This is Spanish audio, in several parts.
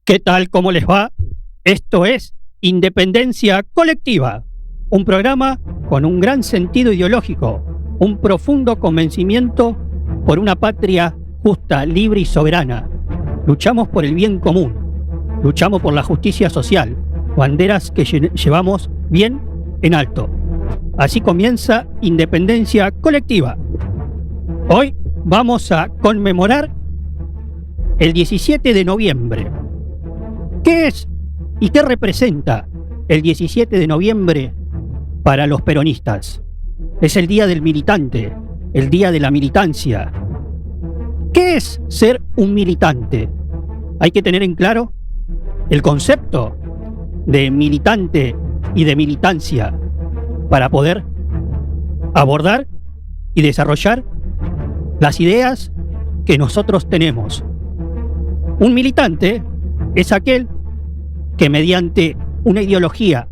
¿Qué tal? ¿Cómo les va? Esto es Independencia Colectiva, un programa con un gran sentido ideológico, un profundo convencimiento por una patria justa, libre y soberana. Luchamos por el bien común, luchamos por la justicia social, banderas que llevamos bien en alto. Así comienza Independencia Colectiva. Hoy vamos a conmemorar el 17 de noviembre. ¿Qué es y qué representa el 17 de noviembre para los peronistas? Es el día del militante, el día de la militancia. ¿Qué es ser un militante? Hay que tener en claro el concepto de militante y de militancia para poder abordar y desarrollar las ideas que nosotros tenemos. Un militante es aquel que mediante una ideología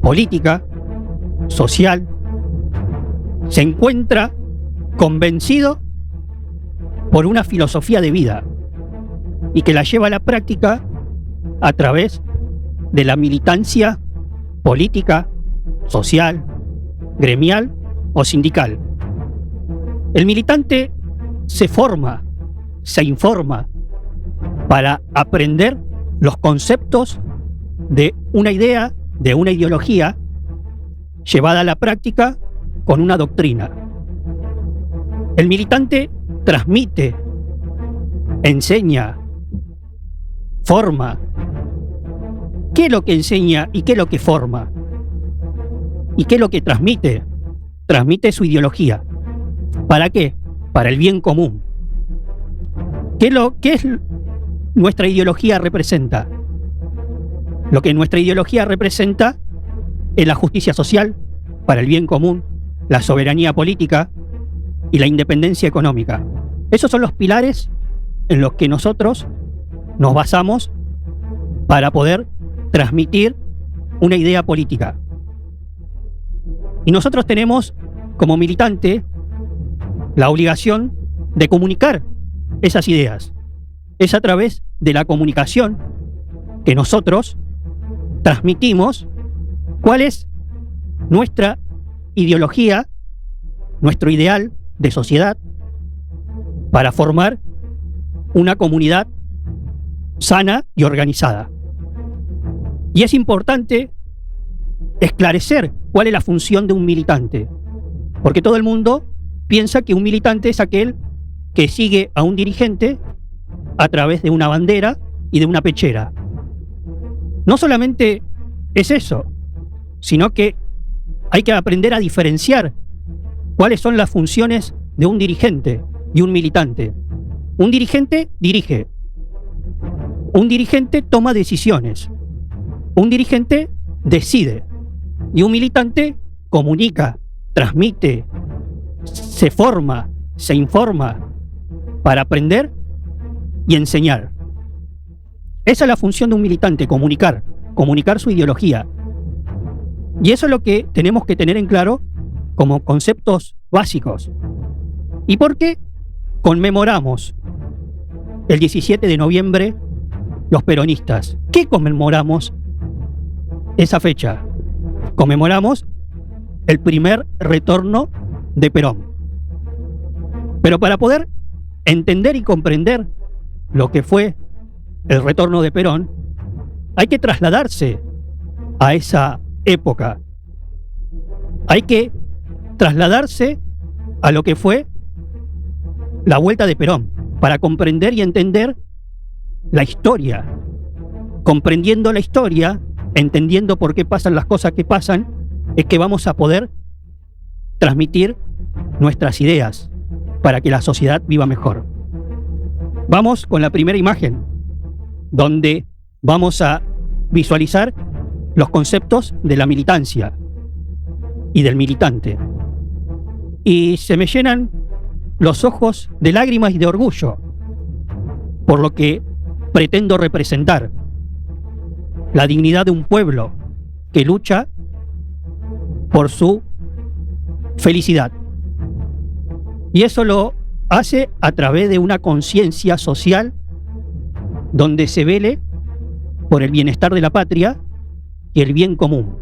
política, social, se encuentra convencido por una filosofía de vida y que la lleva a la práctica a través de la militancia política, social, gremial o sindical. El militante se forma, se informa para aprender los conceptos de una idea, de una ideología, llevada a la práctica con una doctrina. El militante transmite, enseña, forma. ¿Qué es lo que enseña y qué es lo que forma? ¿Y qué es lo que transmite? Transmite su ideología. ¿Para qué? Para el bien común. ¿Qué es nuestra ideología representa? Lo que nuestra ideología representa es la justicia social para el bien común, la soberanía política y la independencia económica. Esos son los pilares en los que nosotros nos basamos para poder transmitir una idea política. Y nosotros tenemos, como militante, la obligación de comunicar esas ideas. Es a través de la comunicación que nosotros transmitimos cuál es nuestra ideología, nuestro ideal de sociedad para formar una comunidad sana y organizada. Y es importante esclarecer cuál es la función de un militante, porque todo el mundo piensa que un militante es aquel que sigue a un dirigente a través de una bandera y de una pechera. No solamente es eso, sino que hay que aprender a diferenciar cuáles son las funciones de un dirigente y un militante. Un dirigente dirige. Un dirigente toma decisiones. Un dirigente decide. Y un militante comunica, transmite, se forma, se informa para aprender y enseñar. Esa es la función de un militante, comunicar su ideología. Y eso es lo que tenemos que tener en claro como conceptos básicos. ¿Y por qué conmemoramos el 17 de noviembre los peronistas? ¿Qué conmemoramos esa fecha? Conmemoramos el primer retorno de Perón. Pero para poder entender y comprender lo que fue el retorno de Perón, hay que trasladarse a esa época. Hay que trasladarse a lo que fue la vuelta de Perón, para comprender y entender la historia. Comprendiendo la historia, entendiendo por qué pasan las cosas que pasan, es que vamos a poder transmitir nuestras ideas para que la sociedad viva mejor. Vamos con la primera imagen, donde vamos a visualizar los conceptos de la militancia y del militante. Y se me llenan los ojos de lágrimas y de orgullo por lo que pretendo representar: la dignidad de un pueblo que lucha por su felicidad. Y eso lo hace a través de una conciencia social donde se vele por el bienestar de la patria y el bien común.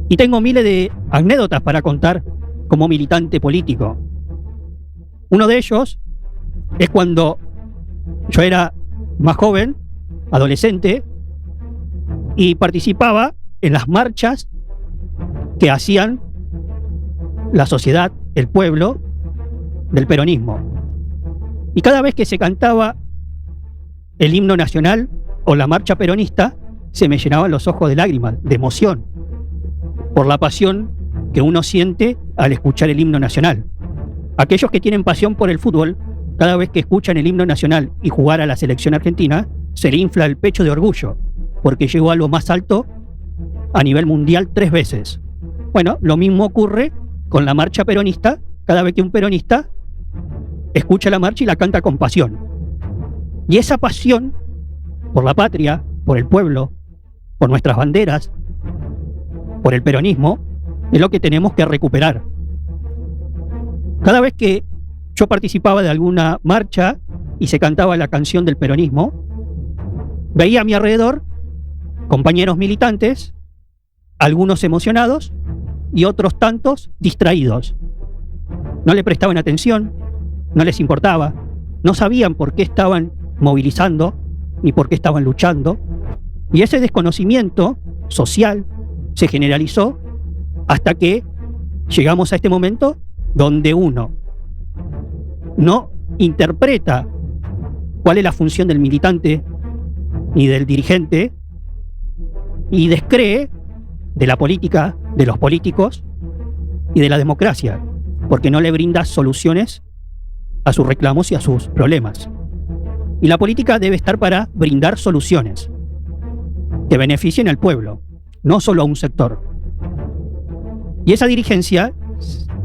Y tengo miles de anécdotas para contar como militante político. Uno de ellos es cuando yo era más joven, adolescente, y participaba en las marchas que hacían la sociedad, el pueblo, del peronismo. Y cada vez que se cantaba el himno nacional o la marcha peronista, se me llenaban los ojos de lágrimas, de emoción, por la pasión que uno siente al escuchar el himno nacional. Aquellos que tienen pasión por el fútbol, cada vez que escuchan el himno nacional y jugar a la selección argentina, se le infla el pecho de orgullo, porque llegó a lo más alto a nivel mundial 3 veces. Bueno, lo mismo ocurre con la marcha peronista, cada vez que un peronista escucha la marcha y la canta con pasión. Y esa pasión por la patria, por el pueblo, por nuestras banderas, por el peronismo, es lo que tenemos que recuperar. Cada vez que yo participaba de alguna marcha y se cantaba la canción del peronismo, veía a mi alrededor compañeros militantes, algunos emocionados y otros tantos distraídos. No le prestaban atención, no les importaba, no sabían por qué estaban movilizando ni por qué estaban luchando. Y ese desconocimiento social se generalizó hasta que llegamos a este momento donde uno no interpreta cuál es la función del militante ni del dirigente y descree de la política, de los políticos y de la democracia, porque no le brinda soluciones a sus reclamos y a sus problemas. Y la política debe estar para brindar soluciones que beneficien al pueblo, no solo a un sector. Y esa dirigencia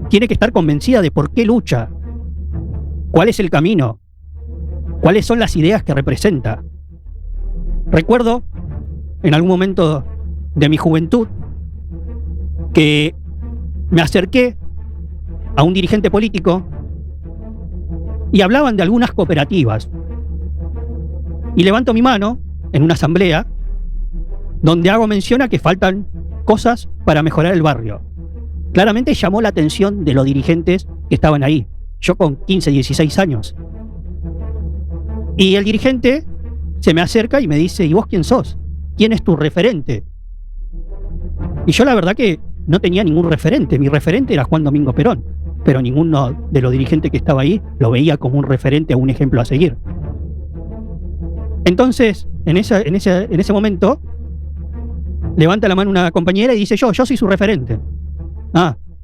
tiene que estar convencida de por qué lucha, cuál es el camino, cuáles son las ideas que representa. Recuerdo en algún momento de mi juventud que me acerqué a un dirigente político y hablaban de algunas cooperativas. Y levanto mi mano en una asamblea donde hago mención a que faltan cosas para mejorar el barrio. Claramente llamó la atención de los dirigentes que estaban ahí. Yo con 15, 16 años. Y el dirigente se me acerca y me dice: ¿y vos quién sos? ¿Quién es tu referente? Y yo la verdad que no tenía ningún referente. Mi referente era Juan Domingo Perón, pero ninguno de los dirigentes que estaba ahí lo veía como un referente o un ejemplo a seguir. Entonces, en ese momento, levanta la mano una compañera y dice: yo soy su referente.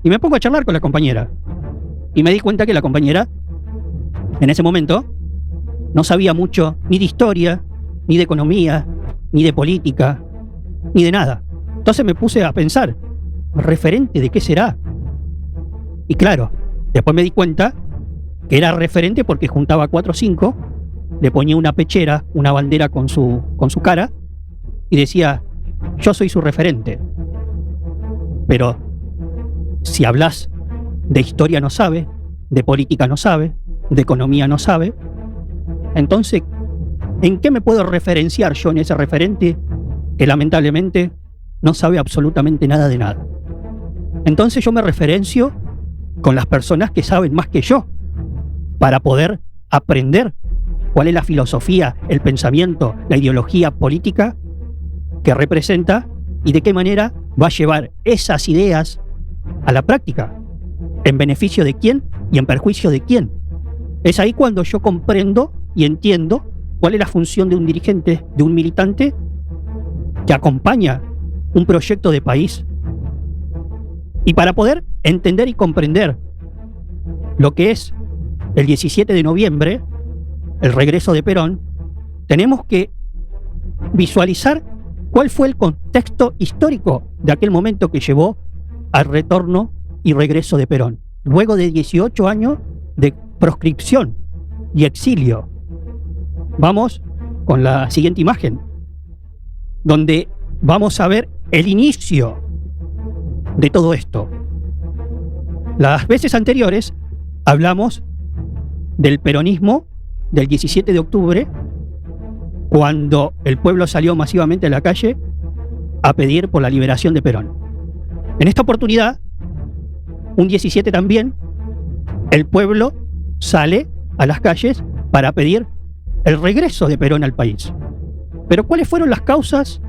Y me pongo a charlar con la compañera. Y me di cuenta que la compañera, en ese momento, no sabía mucho ni de historia, ni de economía, ni de política, ni de nada. Entonces me puse a pensar, ¿referente de qué será? Y claro, después me di cuenta que era referente porque juntaba 4 o 5, le ponía una pechera, una bandera con su cara, y decía: yo soy su referente. Pero si hablas de historia no sabe, de política no sabe, de economía no sabe, entonces, ¿en qué me puedo referenciar yo en ese referente que lamentablemente no sabe absolutamente nada de nada? Entonces yo me referencio con las personas que saben más que yo para poder aprender cuál es la filosofía, el pensamiento, la ideología política que representa y de qué manera va a llevar esas ideas a la práctica, en beneficio de quién y en perjuicio de quién. Es ahí cuando yo comprendo y entiendo cuál es la función de un dirigente, de un militante que acompaña un proyecto de país. Y para poder entender y comprender lo que es el 17 de noviembre, el regreso de Perón, tenemos que visualizar cuál fue el contexto histórico de aquel momento que llevó al retorno y regreso de Perón, luego de 18 años de proscripción y exilio. Vamos con la siguiente imagen, donde vamos a ver el inicio de todo esto. Las veces anteriores hablamos del peronismo del 17 de octubre, cuando el pueblo salió masivamente a la calle a pedir por la liberación de Perón. En esta oportunidad, un 17 también, el pueblo sale a las calles para pedir el regreso de Perón al país. Pero ¿cuáles fueron las causas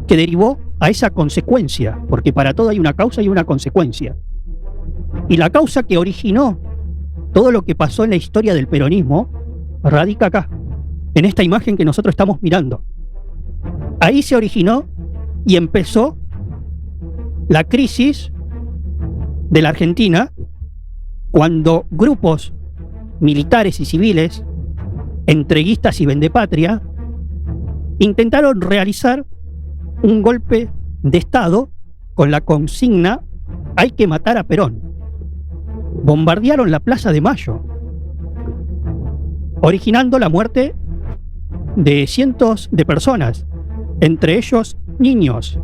que derivó a esa consecuencia? Porque para todo hay una causa y una consecuencia. Y la causa que originó todo lo que pasó en la historia del peronismo radica acá, en esta imagen que nosotros estamos mirando. Ahí se originó y empezó la crisis de la Argentina, cuando grupos militares y civiles, entreguistas y vendepatria, intentaron realizar un golpe de Estado con la consigna "hay que matar a Perón". Bombardearon la Plaza de Mayo, originando la muerte de cientos de personas, entre ellos niños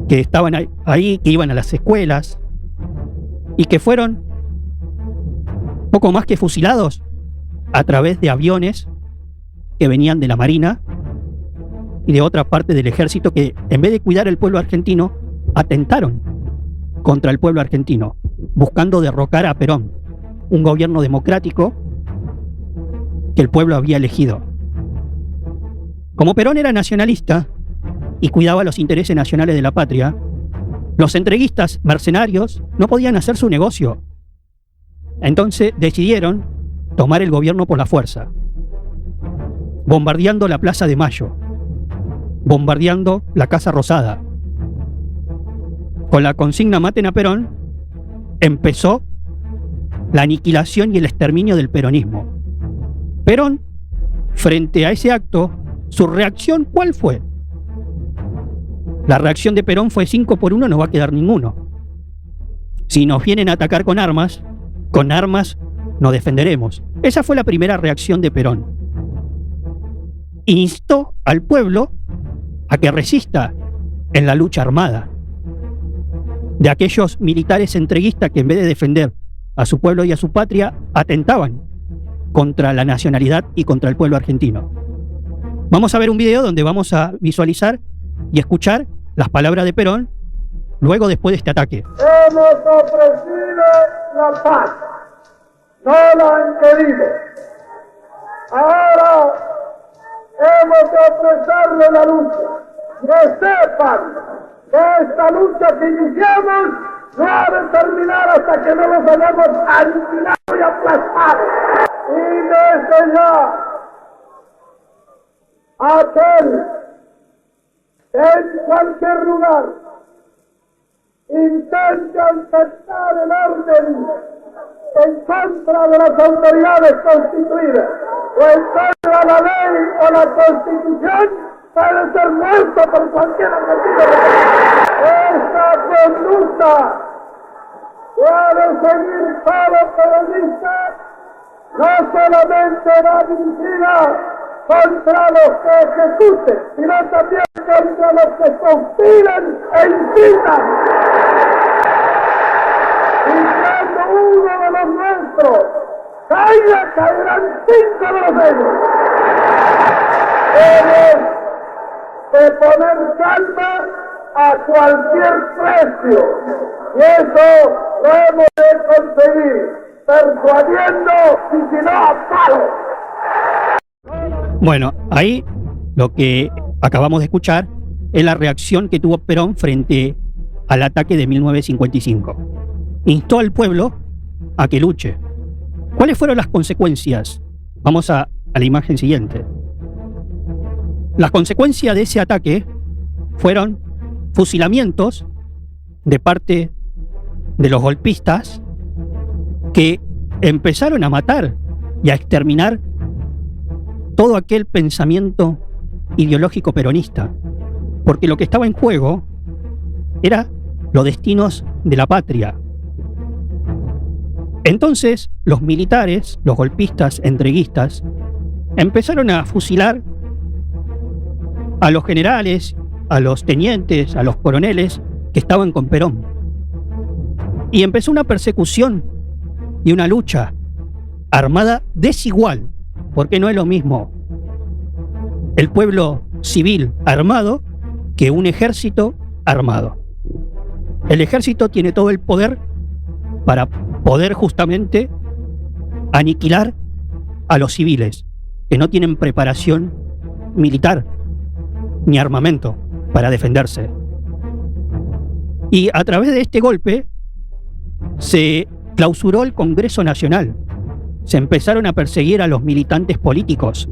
que estaban ahí, que iban a las escuelas y que fueron poco más que fusilados a través de aviones que venían de la Marina y de otra parte del ejército, que en vez de cuidar al pueblo argentino, atentaron contra el pueblo argentino, buscando derrocar a Perón, un gobierno democrático que el pueblo había elegido. Como Perón era nacionalista y cuidaba los intereses nacionales de la patria, los entreguistas mercenarios no podían hacer su negocio. Entonces decidieron tomar el gobierno por la fuerza, bombardeando la Plaza de Mayo, bombardeando la Casa Rosada. Con la consigna "maten a Perón", empezó la aniquilación y el exterminio del peronismo. Perón, frente a ese acto, su reacción, ¿cuál fue? La reacción de Perón fue: 5-1, no va a quedar ninguno. Si nos vienen a atacar con armas nos defenderemos. Esa fue la primera reacción de Perón. Instó al pueblo a que resista en la lucha armada de aquellos militares entreguistas que, en vez de defender a su pueblo y a su patria, atentaban contra la nacionalidad y contra el pueblo argentino. Vamos a ver un video donde vamos a visualizar y escuchar las palabras de Perón luego, después de este ataque. Hemos ofrecido la paz, no la han querido. Ahora hemos de ofrecerle la lucha. Que sepan que esta lucha que iniciamos no ha de terminar hasta que no los hayamos aniquilado y aplastado. Y desde ya, aquel en cualquier lugar intente aceptar el orden en contra de las autoridades constituidas o en contra de la ley o la Constitución, puede ser muerto por cualquier objetivo. Esta conducta puede seguir todo peronista, no solamente va dirigida contra los que ejecuten, sino también contra los que conspiran e incitan. Y cuando uno de los nuestros caiga, caerán 5 de los ellos. Hemos de poner calma a cualquier precio, y eso lo hemos de conseguir persuadiendo, y si no, a palos. Bueno, ahí lo que acabamos de escuchar es la reacción que tuvo Perón frente al ataque de 1955. Instó al pueblo a que luche. ¿Cuáles fueron las consecuencias? Vamos a la imagen siguiente. Las consecuencias de ese ataque fueron fusilamientos de parte de los golpistas, que empezaron a matar y a exterminar todo aquel pensamiento ideológico peronista, porque lo que estaba en juego era los destinos de la patria. Entonces los militares, los golpistas entreguistas, empezaron a fusilar a los generales, a los tenientes, a los coroneles que estaban con Perón. Y empezó una persecución y una lucha armada desigual, porque no es lo mismo el pueblo civil armado que un ejército armado. El ejército tiene todo el poder para poder justamente aniquilar a los civiles que no tienen preparación militar ni armamento para defenderse. Y a través de este golpe se clausuró el Congreso Nacional. Se empezaron a perseguir a los militantes políticos.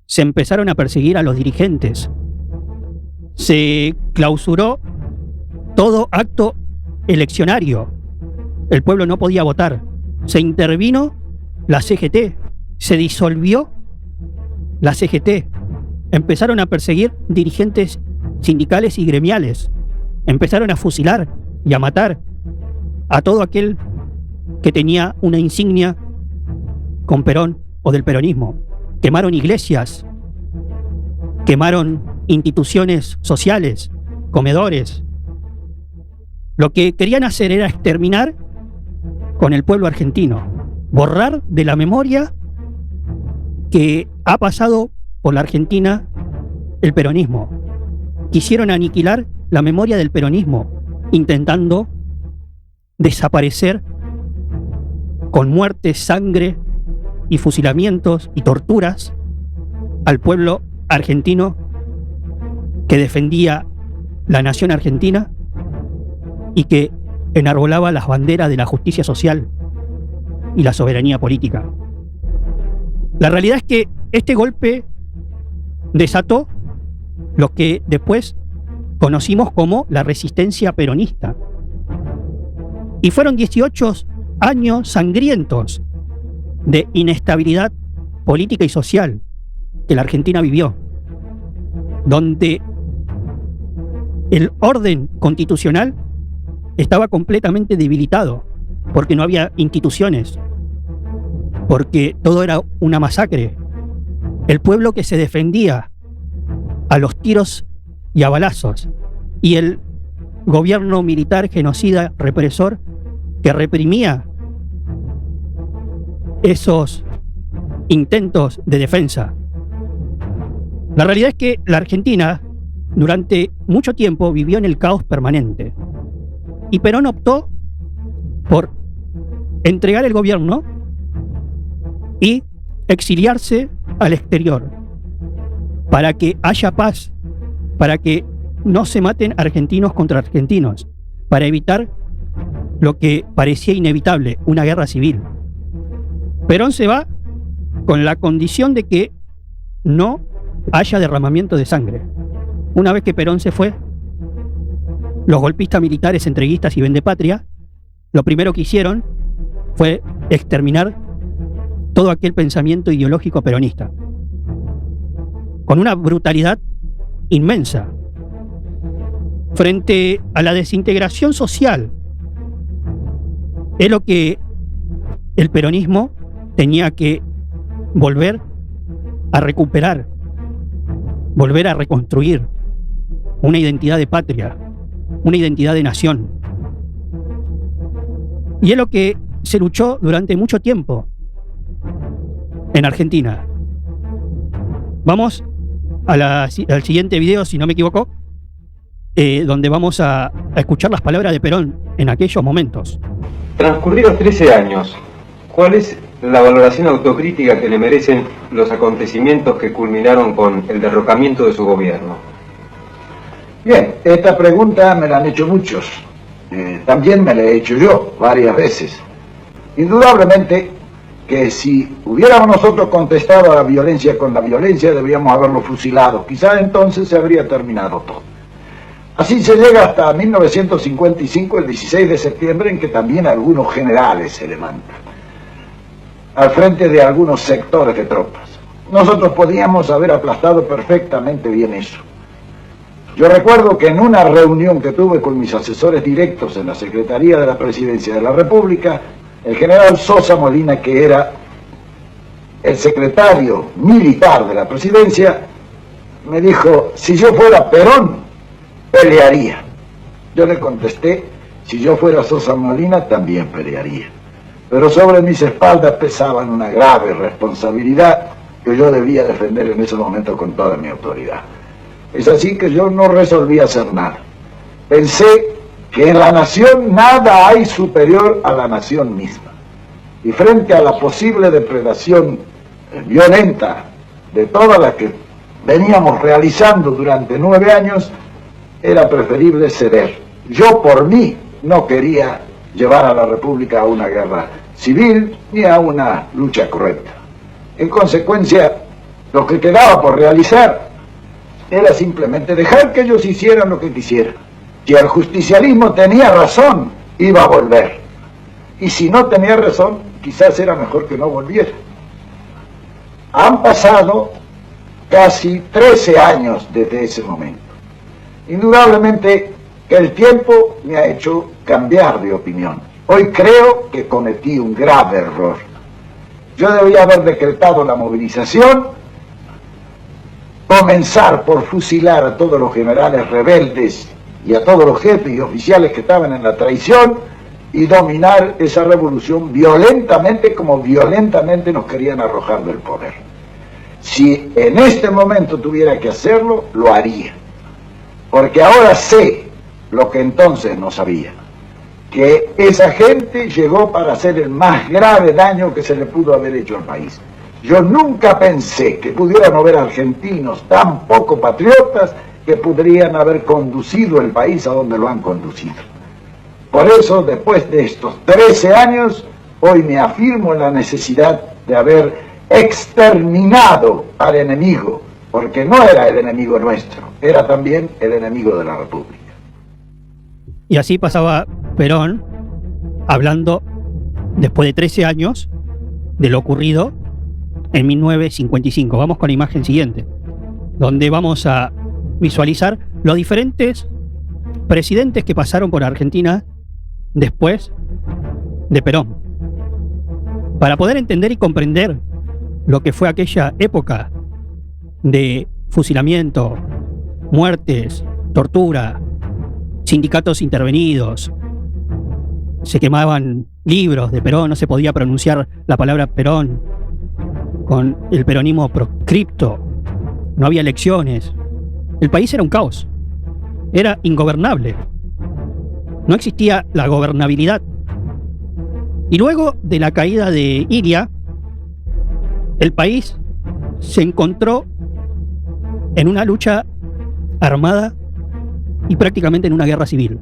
Se empezaron a perseguir a los dirigentes. Se clausuró todo acto eleccionario. El pueblo no podía votar. Se intervino la CGT. Se disolvió la CGT. Empezaron a perseguir dirigentes sindicales y gremiales. Empezaron a fusilar y a matar a todo aquel que tenía una insignia con Perón o del peronismo. Quemaron iglesias, quemaron instituciones sociales, comedores. Lo que querían hacer era exterminar con el pueblo argentino, borrar de la memoria que ha pasado por la Argentina el peronismo. Quisieron aniquilar la memoria del peronismo, intentando desaparecer con muerte, sangre y fusilamientos y torturas al pueblo argentino que defendía la nación argentina y que enarbolaba las banderas de la justicia social y la soberanía política. La realidad es que este golpe desató lo que después conocimos como la resistencia peronista. Y fueron 18 años sangrientos de inestabilidad política y social que la Argentina vivió, donde el orden constitucional estaba completamente debilitado, porque no había instituciones, porque todo era una masacre. El pueblo que se defendía a los tiros y a balazos, y el gobierno militar genocida represor que reprimía esos intentos de defensa. La realidad es que la Argentina durante mucho tiempo vivió en el caos permanente, y Perón optó por entregar el gobierno y exiliarse al exterior para que haya paz, para que no se maten argentinos contra argentinos, para evitar lo que parecía inevitable, una guerra civil. Perón se va con la condición de que no haya derramamiento de sangre. Una vez que Perón se fue, los golpistas militares, entreguistas y vendepatria, lo primero que hicieron fue exterminar todo aquel pensamiento ideológico peronista, con una brutalidad inmensa. Frente a la desintegración social, es lo que el peronismo tenía que volver a recuperar, volver a reconstruir una identidad de patria, una identidad de nación. Y es lo que se luchó durante mucho tiempo en Argentina. Vamos al siguiente video, si no me equivoco, donde vamos a escuchar las palabras de Perón en aquellos momentos. Transcurridos 13 años, ¿cuál es la valoración autocrítica que le merecen los acontecimientos que culminaron con el derrocamiento de su gobierno? Bien, esta pregunta me la han hecho muchos. También me la he hecho yo varias veces. Indudablemente que si hubiéramos nosotros contestado a la violencia con la violencia, debíamos haberlo fusilado. Quizás entonces se habría terminado todo. Así se llega hasta 1955, el 16 de septiembre, en que también algunos generales se levantan al frente de algunos sectores de tropas. Nosotros podíamos haber aplastado perfectamente bien eso. Yo recuerdo que en una reunión que tuve con mis asesores directos en la Secretaría de la Presidencia de la República, el general Sosa Molina, que era el secretario militar de la Presidencia, me dijo: si yo fuera Perón, pelearía. Yo le contesté: si yo fuera Sosa Molina, también pelearía. pero sobre mis espaldas pesaban una grave responsabilidad que yo debía defender en ese momento con toda mi autoridad. Es así que yo no resolví hacer nada. Pensé que en la nación nada hay superior a la nación misma. Y frente a la posible depredación violenta de todas las que veníamos realizando durante 9 años, era preferible ceder. Yo por mí no quería llevar a la República a una guerra civil ni a una lucha correcta. En consecuencia, lo que quedaba por realizar era simplemente dejar que ellos hicieran lo que quisieran. Si el justicialismo tenía razón, iba a volver. Y si no tenía razón, quizás era mejor que no volviera. Han pasado casi 13 años desde ese momento. Indudablemente que el tiempo me ha hecho cambiar de opinión. Hoy creo que cometí un grave error. Yo debía haber decretado la movilización, comenzar por fusilar a todos los generales rebeldes y a todos los jefes y oficiales que estaban en la traición y dominar esa revolución violentamente como violentamente nos querían arrojar del poder. Si en este momento tuviera que hacerlo, lo haría. Porque ahora sé lo que entonces no sabía. Que esa gente llegó para hacer el más grave daño que se le pudo haber hecho al país. Yo nunca pensé que pudieran haber argentinos tan poco patriotas que podrían haber conducido el país a donde lo han conducido. Por eso, después de estos 13 años, hoy me afirmo en la necesidad de haber exterminado al enemigo, porque no era el enemigo nuestro, era también el enemigo de la República. Y así pasaba Perón, hablando, después de 13 años, de lo ocurrido en 1955. Vamos con la imagen siguiente, donde vamos a visualizar los diferentes presidentes que pasaron por Argentina después de Perón. Para poder entender y comprender lo que fue aquella época de fusilamiento, muertes, tortura, sindicatos intervenidos, se quemaban libros de Perón, no se podía pronunciar la palabra Perón, con el peronismo proscripto, no había elecciones, el país era un caos, era ingobernable, no existía la gobernabilidad. Y luego de la caída de Ilia, el país se encontró en una lucha armada y prácticamente en una guerra civil,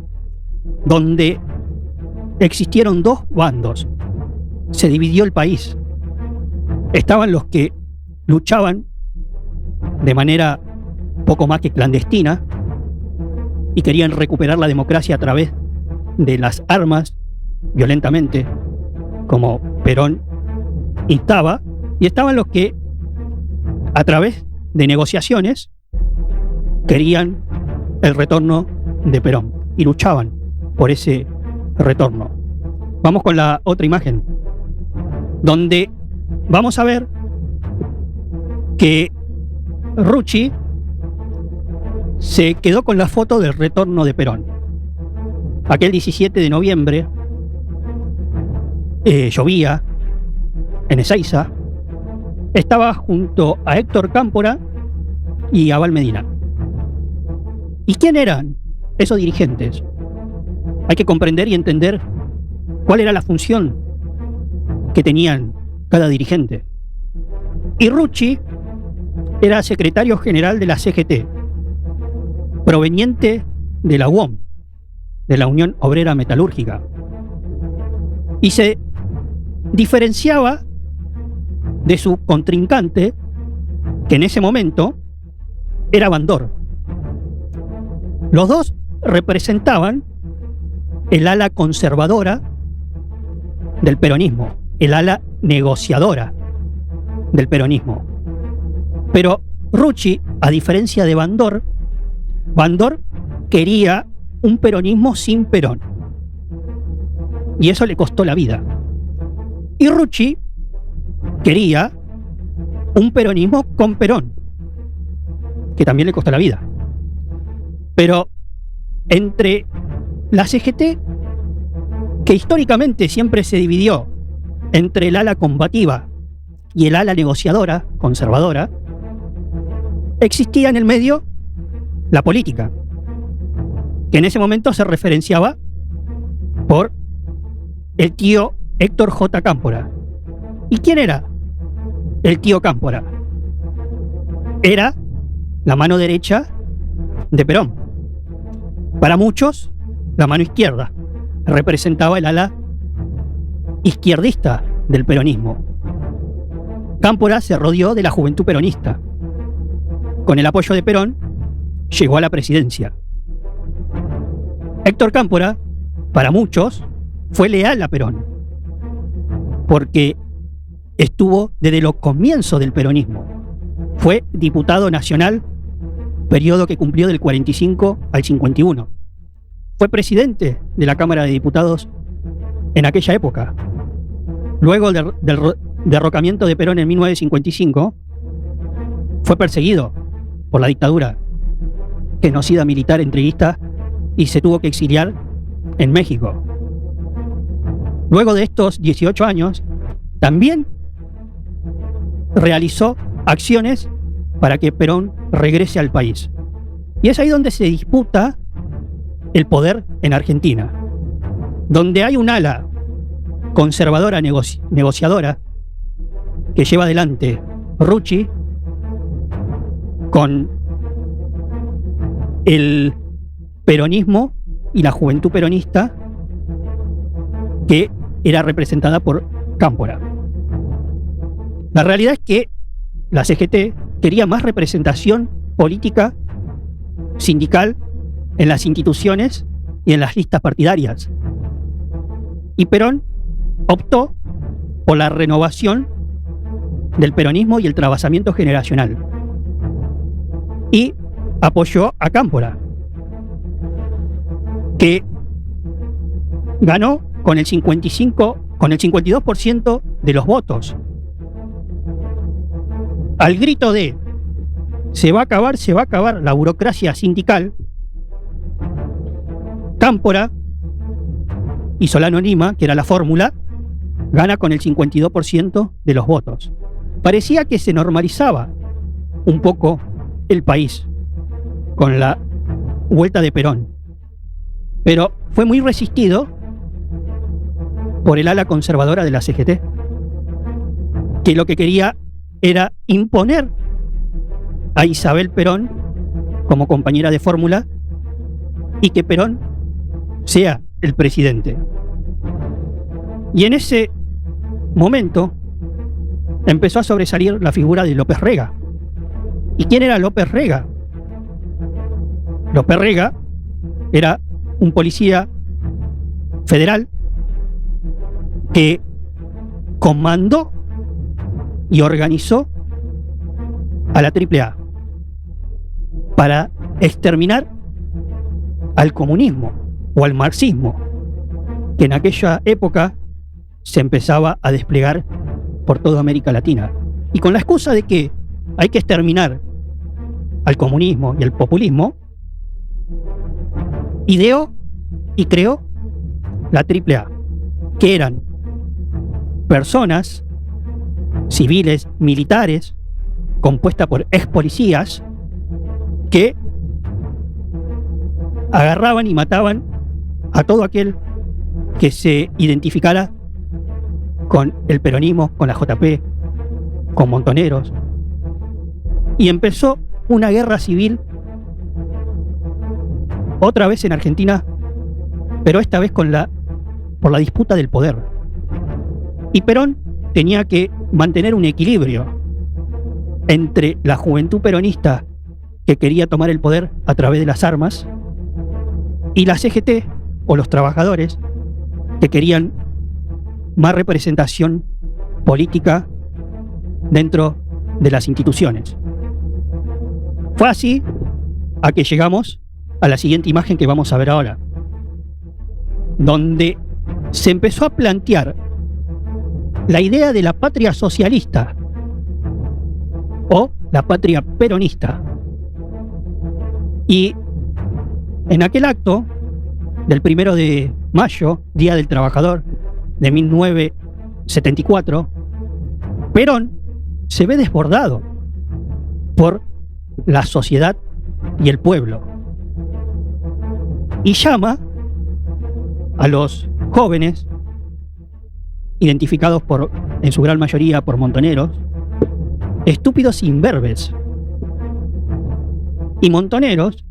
donde existieron dos bandos. Se dividió el país. Estaban los que luchaban de manera poco más que clandestina y querían recuperar la democracia a través de las armas violentamente, como Perón instaba, y estaban los que a través de negociaciones querían el retorno de Perón y luchaban por ese retorno. Vamos con la otra imagen, donde vamos a ver que Rucci se quedó con la foto del retorno de Perón. Aquel 17 de noviembre llovía en Ezeiza, estaba junto a Héctor Cámpora y a Val Medina. ¿Y quién eran esos dirigentes? Hay que comprender y entender cuál era la función que tenían cada dirigente. Y Rucci era secretario general de la CGT, proveniente de la UOM, de la Unión Obrera Metalúrgica, y se diferenciaba de su contrincante, que en ese momento era Bandor. Los dos representaban el ala conservadora del peronismo, el ala negociadora del peronismo. Pero Rucci, a diferencia de Bandor, Bandor quería un peronismo sin Perón. Y eso le costó la vida. Y Rucci quería un peronismo con Perón, que también le costó la vida. Pero entre la CGT, que históricamente siempre se dividió entre el ala combativa y el ala negociadora, conservadora, existía en el medio la política, que en ese momento se referenciaba por el tío Héctor J. Cámpora. ¿Y quién era el tío Cámpora? Era la mano derecha de Perón. Para muchos, la mano izquierda. Representaba el ala izquierdista del peronismo. Cámpora se rodeó de la juventud peronista. Con el apoyo de Perón, llegó a la presidencia. Héctor Cámpora, para muchos, fue leal a Perón, porque estuvo desde los comienzos del peronismo. Fue diputado nacional, periodo que cumplió del 45 al 51. Fue presidente de la Cámara de Diputados en aquella época. Luego del derrocamiento de Perón en 1955, fue perseguido por la dictadura, genocida militar entreguista, y se tuvo que exiliar en México. Luego de estos 18 años, también realizó acciones para que Perón regrese al país. Y es ahí donde se disputa el poder en Argentina, donde hay un ala conservadora negociadora que lleva adelante Rucci con el peronismo y la juventud peronista, que era representada por Cámpora. La realidad es que la CGT quería más representación política, sindical, en las instituciones y en las listas partidarias. Y Perón optó por la renovación del peronismo y el trabajamiento generacional. Y apoyó a Cámpora, que ganó con el 52% de los votos. Al grito de se va a acabar la burocracia sindical, Cámpora y Solano Lima, que era la fórmula, gana con el 52% de los votos. Parecía que se normalizaba un poco el país con la vuelta de Perón, pero fue muy resistido por el ala conservadora de la CGT, que lo que quería era imponer a Isabel Perón como compañera de fórmula y que Perón sea el presidente. Y en ese momento empezó a sobresalir la figura de López Rega. ¿Y quién era López Rega? López Rega era un policía federal que comandó y organizó a la AAA para exterminar al comunismo o al marxismo, que en aquella época se empezaba a desplegar por toda América Latina. Y con la excusa de que hay que exterminar al comunismo y al populismo, ideó y creó la AAA, que eran personas civiles, militares, compuesta por ex policías, que agarraban y mataban a todo aquel que se identificara con el peronismo, con la JP, con Montoneros. Y empezó una guerra civil otra vez en Argentina, pero esta vez por la disputa del poder. Y Perón tenía que mantener un equilibrio entre la juventud peronista, que quería tomar el poder a través de las armas, y la CGT o los trabajadores, que querían más representación política dentro de las instituciones. Fue así a que llegamos a la siguiente imagen que vamos a ver ahora, donde se empezó a plantear la idea de la patria socialista o la patria peronista. Y en aquel acto del 1 de mayo, Día del Trabajador de 74, Perón se ve desbordado por la sociedad y el pueblo y llama a los jóvenes, identificados en su gran mayoría por montoneros, estúpidos imberbes. Y Montoneros,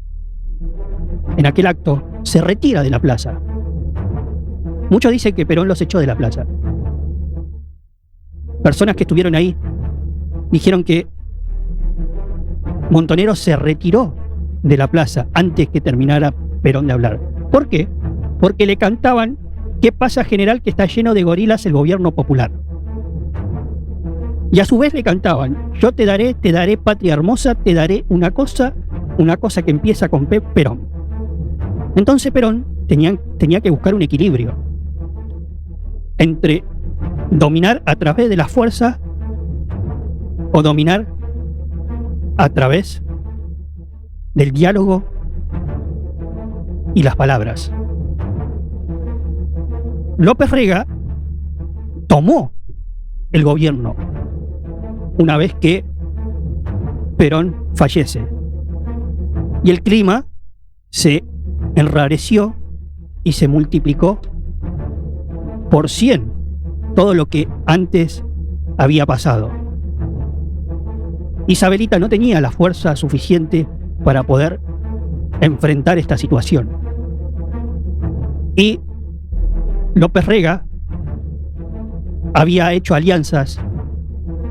en aquel acto, se retira de la plaza. Muchos dicen que Perón los echó de la plaza. Personas que estuvieron ahí dijeron que Montoneros se retiró de la plaza antes que terminara Perón de hablar. ¿Por qué? Porque le cantaban: ¿qué pasa, general, que está lleno de gorilas el gobierno popular? Y a su vez le cantaban: yo te daré, patria hermosa, te daré una cosa que empieza con P, Perón. Entonces Perón tenía que buscar un equilibrio entre dominar a través de la fuerza o dominar a través del diálogo y las palabras. López Rega tomó el gobierno una vez que Perón fallece, y el clima se enrareció y se multiplicó por 100 todo lo que antes había pasado. Isabelita no tenía la fuerza suficiente para poder enfrentar esta situación, y López Rega había hecho alianzas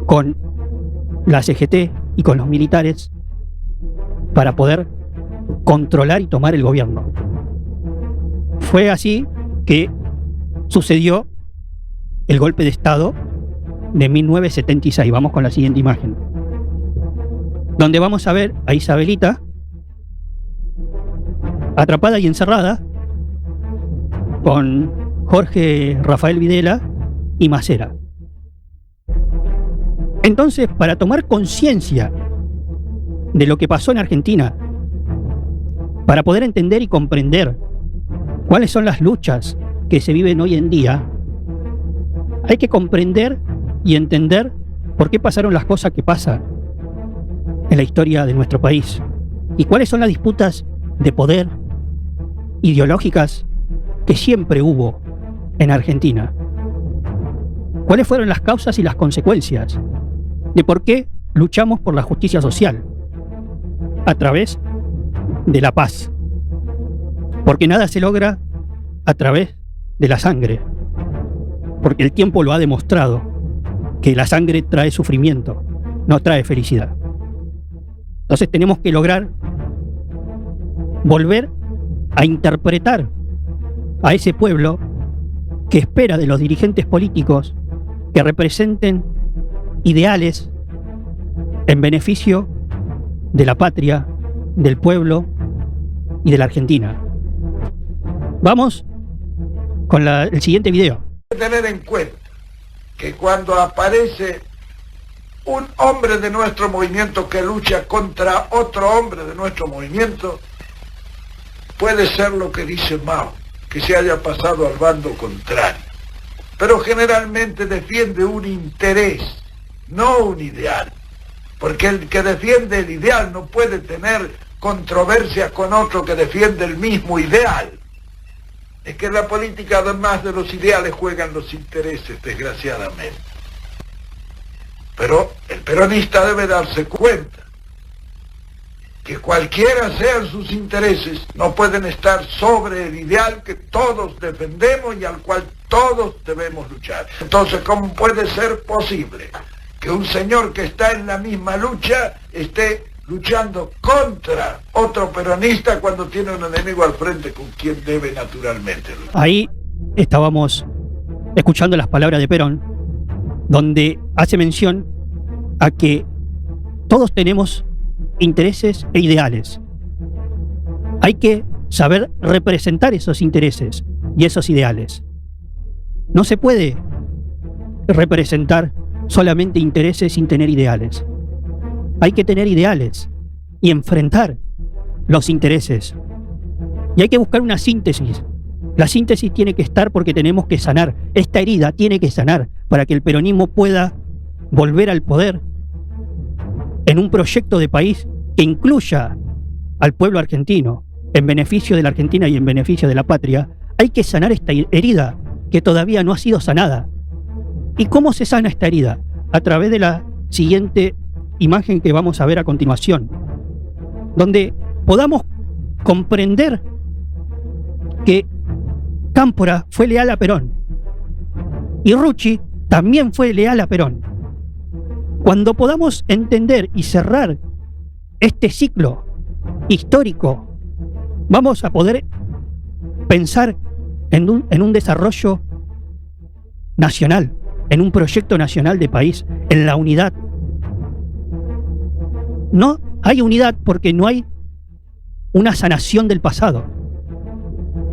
con la CGT y con los militares para poder controlar y tomar el gobierno. Fue así que sucedió el golpe de Estado de 1976. Vamos con la siguiente imagen, donde vamos a ver a Isabelita atrapada y encerrada con Jorge Rafael Videla y Macera. Entonces, para tomar conciencia de lo que pasó en Argentina, para poder entender y comprender cuáles son las luchas que se viven hoy en día, hay que comprender y entender por qué pasaron las cosas que pasan en la historia de nuestro país y cuáles son las disputas de poder ideológicas que siempre hubo en Argentina. ¿Cuáles fueron las causas y las consecuencias de por qué luchamos por la justicia social a través de la paz? Porque nada se logra a través de la sangre, porque el tiempo lo ha demostrado, que la sangre trae sufrimiento, no trae felicidad. Entonces tenemos que lograr volver a interpretar a ese pueblo que espera de los dirigentes políticos que representen ideales en beneficio de la patria, del pueblo y de la Argentina. Vamos con el siguiente video. Tener en cuenta que cuando aparece un hombre de nuestro movimiento que lucha contra otro hombre de nuestro movimiento, puede ser lo que dice Mao, que se haya pasado al bando contrario, pero generalmente defiende un interés, no un ideal, porque el que defiende el ideal no puede tener controversia con otro que defiende el mismo ideal. Es que en la política, además de los ideales, juegan los intereses, desgraciadamente. Pero el peronista debe darse cuenta que cualquiera sean sus intereses, no pueden estar sobre el ideal que todos defendemos y al cual todos debemos luchar. Entonces, ¿cómo puede ser posible que un señor que está en la misma lucha esté luchando contra otro peronista cuando tiene un enemigo al frente con quien debe naturalmente luchar? Ahí estábamos escuchando las palabras de Perón, donde hace mención a que todos tenemos intereses e ideales. Hay que saber representar esos intereses y esos ideales. No se puede representar solamente intereses sin tener ideales. Hay que tener ideales y enfrentar los intereses. Y hay que buscar una síntesis La síntesis tiene que estar porque tenemos que sanar. Esta herida tiene que sanar para que el peronismo pueda volver al poder en un proyecto de país que incluya al pueblo argentino en beneficio de la Argentina y en beneficio de la patria. Hay que sanar esta herida que todavía no ha sido sanada. ¿Y cómo se sana esta herida? A través de la siguiente imagen que vamos a ver a continuación, donde podamos comprender que Cámpora fue leal a Perón y Rucci también fue leal a Perón. Cuando podamos entender y cerrar este ciclo histórico, vamos a poder pensar en un desarrollo nacional, en un proyecto nacional de país, en la unidad. No hay unidad porque no hay una sanación del pasado.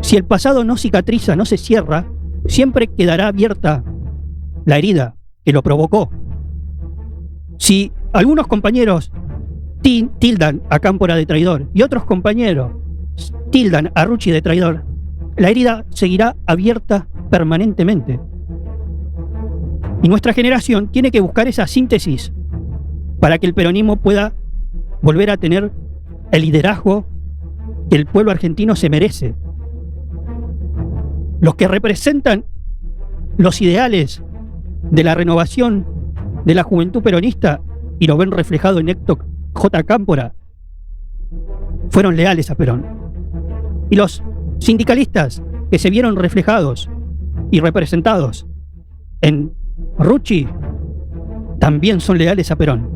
Si el pasado no cicatriza, no se cierra, siempre quedará abierta la herida que lo provocó. Si algunos compañeros tildan a Cámpora de traidor y otros compañeros tildan a Rucci de traidor, la herida seguirá abierta permanentemente. Y nuestra generación tiene que buscar esa síntesis para que el peronismo pueda volver a tener el liderazgo que el pueblo argentino se merece. Los que representan los ideales de la renovación de la juventud peronista y lo ven reflejado en Héctor J. Cámpora fueron leales a Perón. Y los sindicalistas que se vieron reflejados y representados en Rucci también son leales a Perón.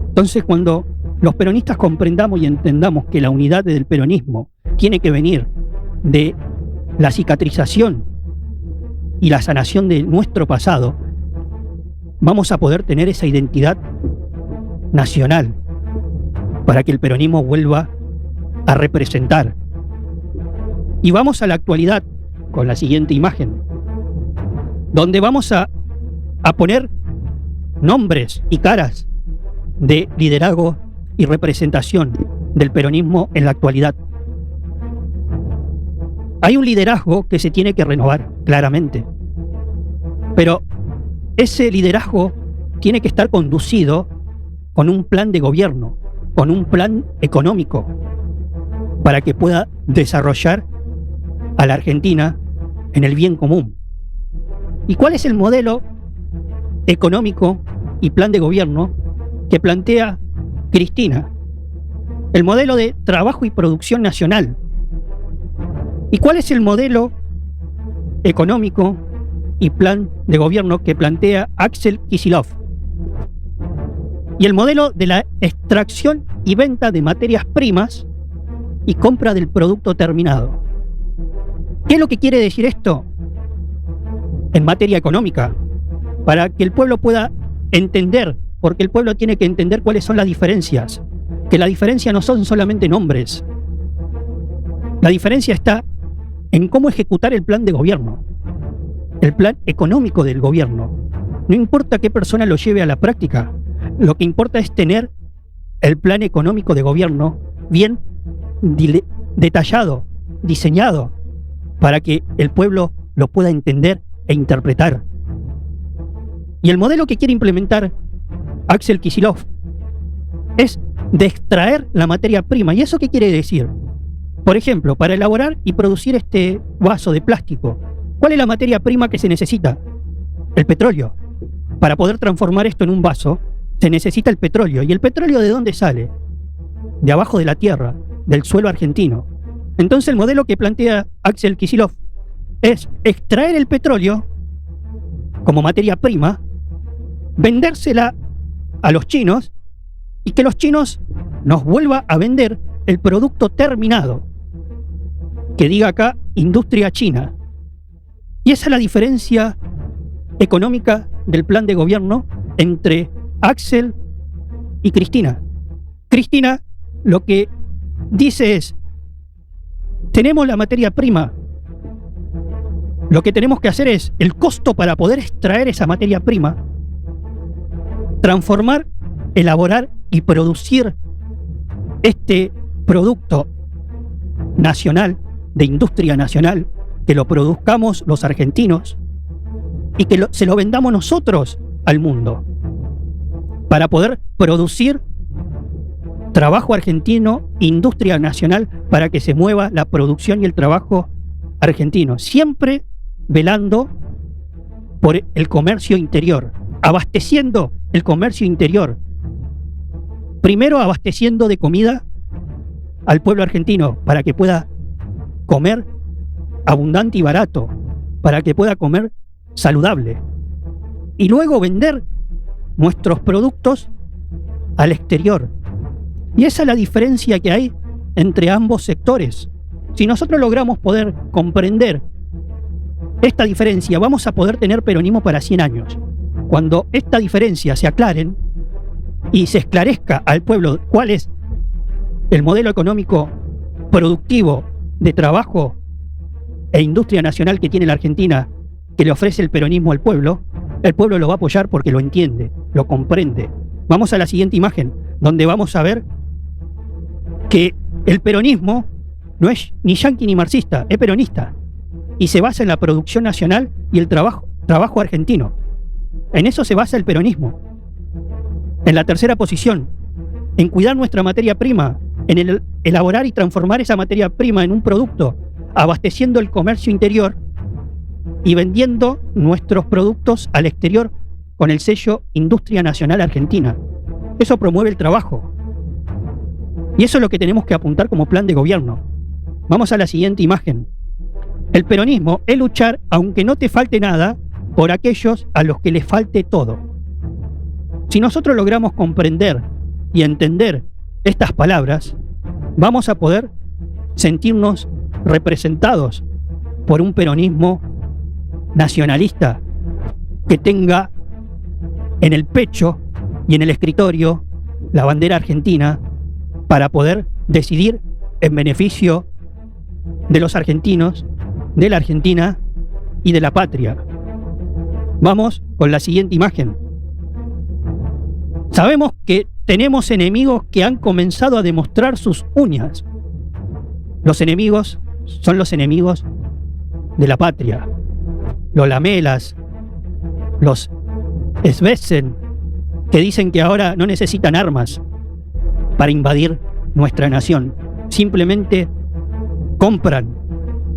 Entonces, cuando los peronistas comprendamos y entendamos que la unidad del peronismo tiene que venir de la cicatrización y la sanación de nuestro pasado, vamos a poder tener esa identidad nacional para que el peronismo vuelva a representar. Y vamos a la actualidad con la siguiente imagen, donde vamos a poner nombres y caras de liderazgo y representación del peronismo en la actualidad. Hay un liderazgo que se tiene que renovar, claramente. Pero ese liderazgo tiene que estar conducido con un plan de gobierno, con un plan económico, para que pueda desarrollar a la Argentina en el bien común. ¿Y cuál es el modelo económico y plan de gobierno que plantea Cristina? El modelo de trabajo y producción nacional. ¿Y cuál es el modelo económico y plan de gobierno que plantea Axel Kicillof? Y el modelo de la extracción y venta de materias primas y compra del producto terminado. ¿Qué es lo que quiere decir esto en materia económica? Para que el pueblo pueda entender, porque el pueblo tiene que entender cuáles son las diferencias, que la diferencia no son solamente nombres. La diferencia está en cómo ejecutar el plan de gobierno, el plan económico del gobierno. No importa qué persona lo lleve a la práctica, lo que importa es tener el plan económico de gobierno bien detallado, diseñado, para que el pueblo lo pueda entender e interpretar. Y el modelo que quiere implementar Axel Kicillof es de extraer la materia prima. ¿Y eso qué quiere decir? Por ejemplo, para elaborar y producir este vaso de plástico, ¿cuál es la materia prima que se necesita? El petróleo. Para poder transformar esto en un vaso, se necesita el petróleo. ¿Y el petróleo de dónde sale? De abajo de la tierra, del suelo argentino. Entonces el modelo que plantea Axel Kicillof es extraer el petróleo como materia prima, vendérsela a los chinos y que los chinos nos vuelvan a vender el producto terminado, que diga acá industria china. Y esa es la diferencia económica del plan de gobierno entre Axel y Cristina. Cristina lo que dice es: tenemos la materia prima, lo que tenemos que hacer es el costo para poder extraer esa materia prima, transformar, elaborar y producir este producto nacional, de industria nacional, que lo produzcamos los argentinos y que se lo vendamos nosotros al mundo para poder producir trabajo argentino, industria nacional, para que se mueva la producción y el trabajo argentino, siempre velando por el comercio interior, abasteciendo el comercio interior, primero abasteciendo de comida al pueblo argentino para que pueda comer abundante y barato, para que pueda comer saludable, y luego vender nuestros productos al exterior. Y esa es la diferencia que hay entre ambos sectores. Si nosotros logramos poder comprender esta diferencia, vamos a poder tener peronismo para 100 años. Cuando esta diferencia se aclaren y se esclarezca al pueblo cuál es el modelo económico productivo de trabajo e industria nacional que tiene la Argentina, que le ofrece el peronismo al pueblo, el pueblo lo va a apoyar porque lo entiende, lo comprende. Vamos a la siguiente imagen, donde vamos a ver que el peronismo no es ni yanqui ni marxista, es peronista, y se basa en la producción nacional y el trabajo argentino. En eso se basa el peronismo. En la tercera posición, en cuidar nuestra materia prima, en el elaborar y transformar esa materia prima en un producto, abasteciendo el comercio interior y vendiendo nuestros productos al exterior con el sello Industria Nacional Argentina. Eso promueve el trabajo. Y eso es lo que tenemos que apuntar como plan de gobierno. Vamos a la siguiente imagen. El peronismo es luchar, aunque no te falte nada, por aquellos a los que les falte todo. Si nosotros logramos comprender y entender estas palabras, vamos a poder sentirnos representados por un peronismo nacionalista que tenga en el pecho y en el escritorio la bandera argentina para poder decidir en beneficio de los argentinos, de la Argentina y de la patria. Vamos con la siguiente imagen. Sabemos que tenemos enemigos que han comenzado a demostrar sus uñas. Los enemigos son los enemigos de la patria. Los lamelas, los Svesen, que dicen que ahora no necesitan armas para invadir nuestra nación. Simplemente compran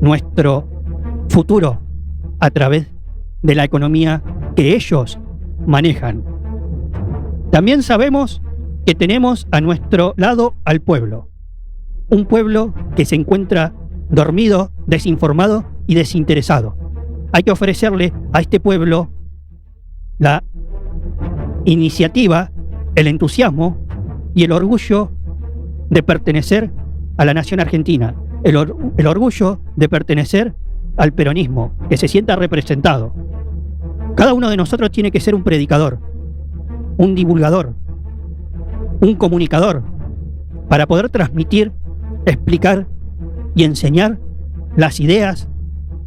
nuestro futuro a través de la economía que ellos manejan. También sabemos que tenemos a nuestro lado al pueblo. Un pueblo que se encuentra dormido, desinformado y desinteresado. Hay que ofrecerle a este pueblo la iniciativa, el entusiasmo y el orgullo de pertenecer a la nación argentina, el orgullo de pertenecer al peronismo, que se sienta representado. Cada uno de nosotros tiene que ser un predicador, un divulgador, un comunicador, para poder transmitir, explicar y enseñar las ideas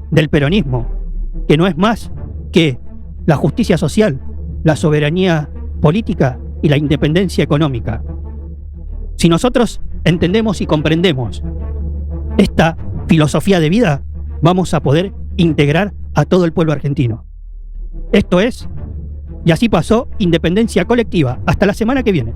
del peronismo, que no es más que la justicia social, la soberanía política y la independencia económica. Si nosotros entendemos y comprendemos esta filosofía de vida, vamos a poder integrar a todo el pueblo argentino. Esto es, y así pasó, Independencia Colectiva. Hasta la semana que viene.